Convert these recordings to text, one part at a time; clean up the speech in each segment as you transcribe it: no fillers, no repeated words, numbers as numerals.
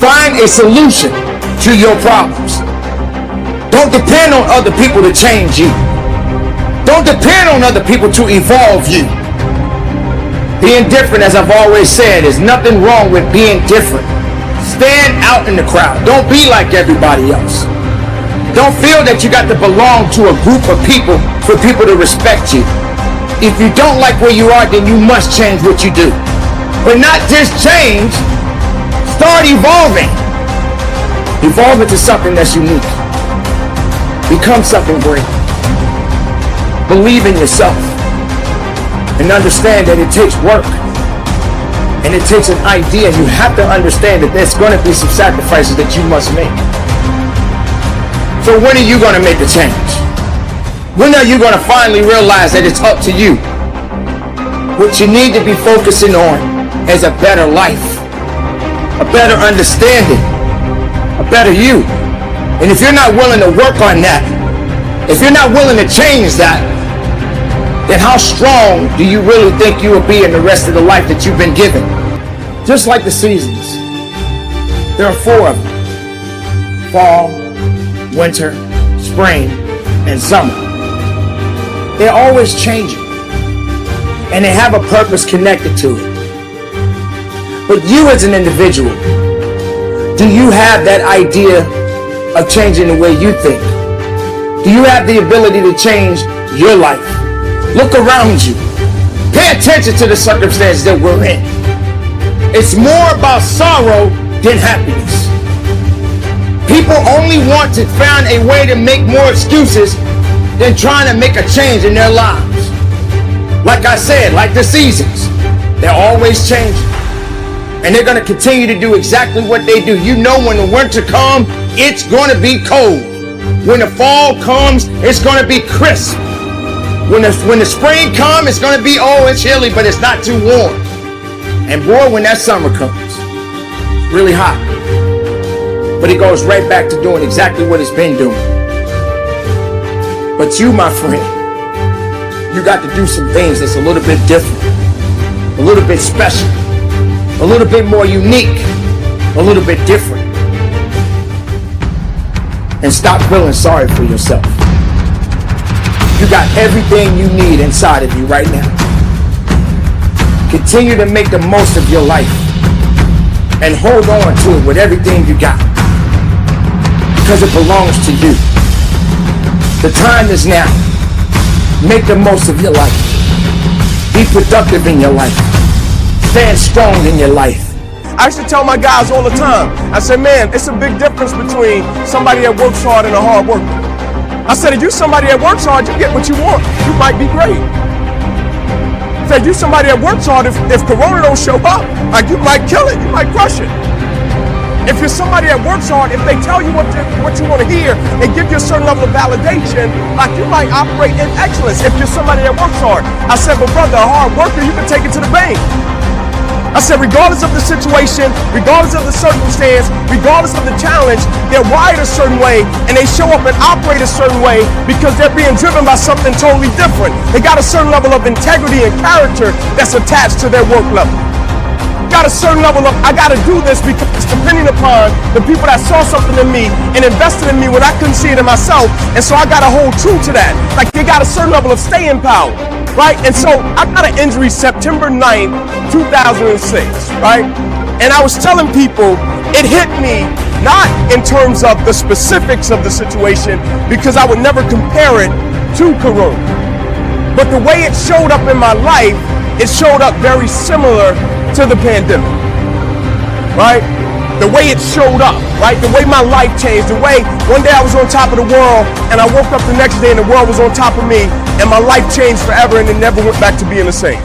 Find a solution to your problems. Don't depend on other people to change you. Don't depend on other people to evolve you. Being different, as I've always said, is nothing wrong with being different. Stand out in the crowd. Don't be like everybody else. Don't feel that you got to belong to a group of people for people to respect you. If you don't like where you are, then you must change what you do. But not just change, start evolving. Evolve into something that's unique. Become something great. Believe in yourself. And understand that it takes work. And it takes an idea. You have to understand that there's going to be some sacrifices that you must make. So when are you going to make a change? When are you going to finally realize that it's up to you? What you need to be focusing on is a better life, a better understanding, a better you. And if you're not willing to work on that, if you're not willing to change that, then how strong do you really think you will be in the rest of the life that you've been given? Just like the seasons, there are 4 of them: fall, winter, spring, and summer. They're always changing, and they have a purpose connected to it. But you as an individual, do you have that idea of changing the way you think? Do you have the ability to change your life? Look around you. Pay attention to the circumstances that we're in. It's more about sorrow than happiness. People only want to find a way to make more excuses than trying to make a change in their lives. Like I said, like the seasons, they're always changing. And they're going to continue to do exactly what they do. You know, when the winter comes, it's going to be cold. When the fall comes, it's going to be crisp. When the spring comes, it's going to be, oh, it's chilly, but it's not too warm. And boy, when that summer comes, it's really hot. But it goes right back to doing exactly what it's been doing. But you, my friend, you got to do some things that's a little bit different, a little bit special, a little bit more unique, a little bit different. And stop feeling sorry for yourself. You got everything you need inside of you right now. Continue to make the most of your life and hold on to it with everything you got, because it belongs to you. The time is now. Make the most of your life. Be productive in your life. Stand strong in your life. I used to tell my guys all the time, I said, man, it's a big difference between somebody that works hard and a hard worker. I said, if you're somebody that works hard, you get what you want. You might be great. I said, you're somebody that works hard, if Corona don't show up, like, you might kill it, you might crush it. If you're somebody that works hard, if they tell you what you want to hear and give you a certain level of validation, like, you might operate in excellence if you're somebody that works hard. I said, but brother, a hard worker, you can take it to the bank. I said, regardless of the situation, regardless of the circumstance, regardless of the challenge, they're wired a certain way and they show up and operate a certain way because they're being driven by something totally different. They got a certain level of integrity and character that's attached to their work level. Got a certain level of, I got to do this because it's depending upon the people that saw something in me and invested in me when I couldn't see it in myself. And so I got to hold true to that. Like, they got a certain level of staying power. Right? And so I got an injury September 9th, 2006, right? And I was telling people, it hit me not in terms of the specifics of the situation, because I would never compare it to Corona. But the way it showed up in my life, it showed up very similar to the pandemic, right? The way it showed up, right? The way my life changed, the way one day I was on top of the world and I woke up the next day and the world was on top of me and my life changed forever and it never went back to being the same.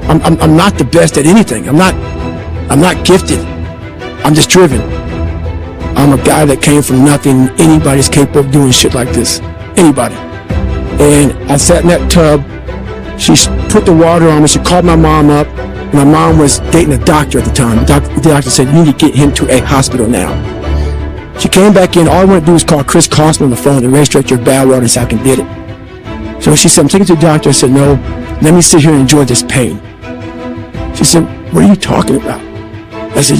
I'm not the best at anything. I'm not gifted. I'm just driven. I'm a guy that came from nothing. Anybody's capable of doing shit like this. Anybody. And I sat in that tub. She put the water on me. She called my mom up. My mom was dating a doctor at the time. The doctor said, you need to get him to a hospital now. She came back in. All I want to do is call Chris Costner on the phone and register your bowel water so I can get it. So she said, I'm taking it to the doctor. I said, no, let me sit here and enjoy this pain. She said, what are you talking about? I said,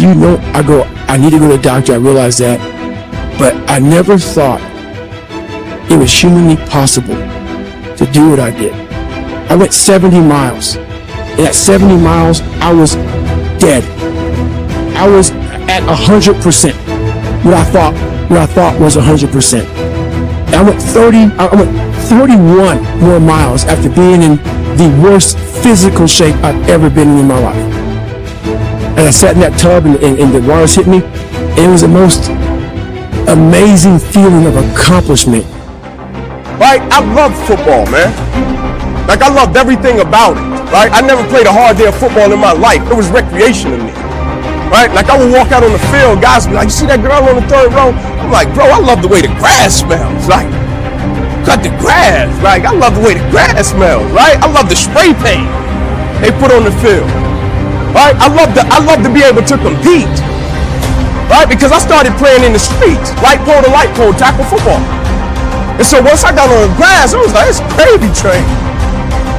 I need to go to the doctor. I realized that. But I never thought it was humanly possible to do what I did. I went 70 miles. And at 70 miles, I was dead. I was at 100%. What I thought was 100%. And I went 31 more miles after being in the worst physical shape I've ever been in my life. And I sat in that tub and the waters hit me. And it was the most amazing feeling of accomplishment. Right? I love football, man. Like, I loved everything about it. Right? I never played a hard day of football in my life. It was recreation to me. Right? Like, I would walk out on the field, guys would be like, you see that girl on the third row? I'm like, bro, I love the way the grass smells. Like, cut the grass. Like, I love the way the grass smells. Right? I love the spray paint they put on the field. Right? I love to be able to compete. Right? Because I started playing in the streets, light pole to light pole, tackle football. And so once I got on the grass, I was like, it's crazy train.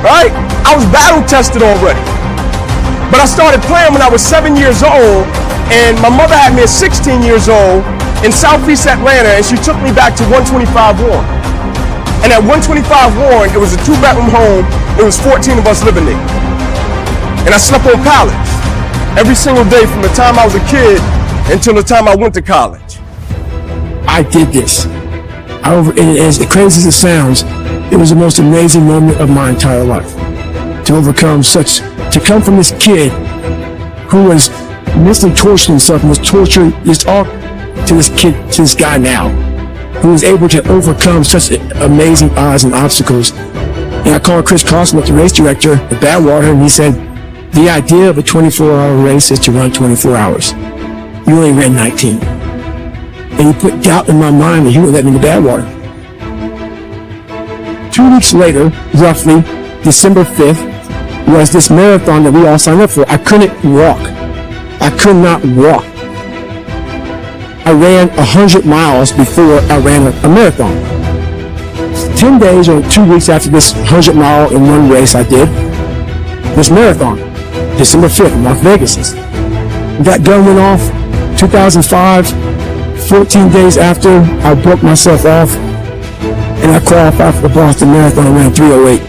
Right? I was battle tested already. But I started playing when I was 7 years old, and my mother had me at 16 years old in Southeast Atlanta, and she took me back to 125 Warren. And at 125 Warren, it was a 2-bedroom home. There was 14 of us living there. And I slept on pallets every single day from the time I was a kid until the time I went to college. I did this. And as crazy as it sounds, it was the most amazing moment of my entire life. To come from this kid who was mentally torturing himself and was torturing this all to this guy now, who was able to overcome such amazing odds and obstacles. And I called Chris Cosmo, the race director at Badwater, and he said, the idea of a 24-hour race is to run 24 hours. You only ran 19. And he put doubt in my mind that he would let me to Badwater. 2 weeks later, roughly, December 5th, was this marathon that we all signed up for. I couldn't walk. I could not walk. I ran 100 miles before I ran a marathon. 10 days or 2 weeks after this 100 mile in one race I did, this marathon, December 5th in Las Vegas. That gun went off 2005. 14 days after, I broke myself off and I qualified for the Boston Marathon. I ran 3:08.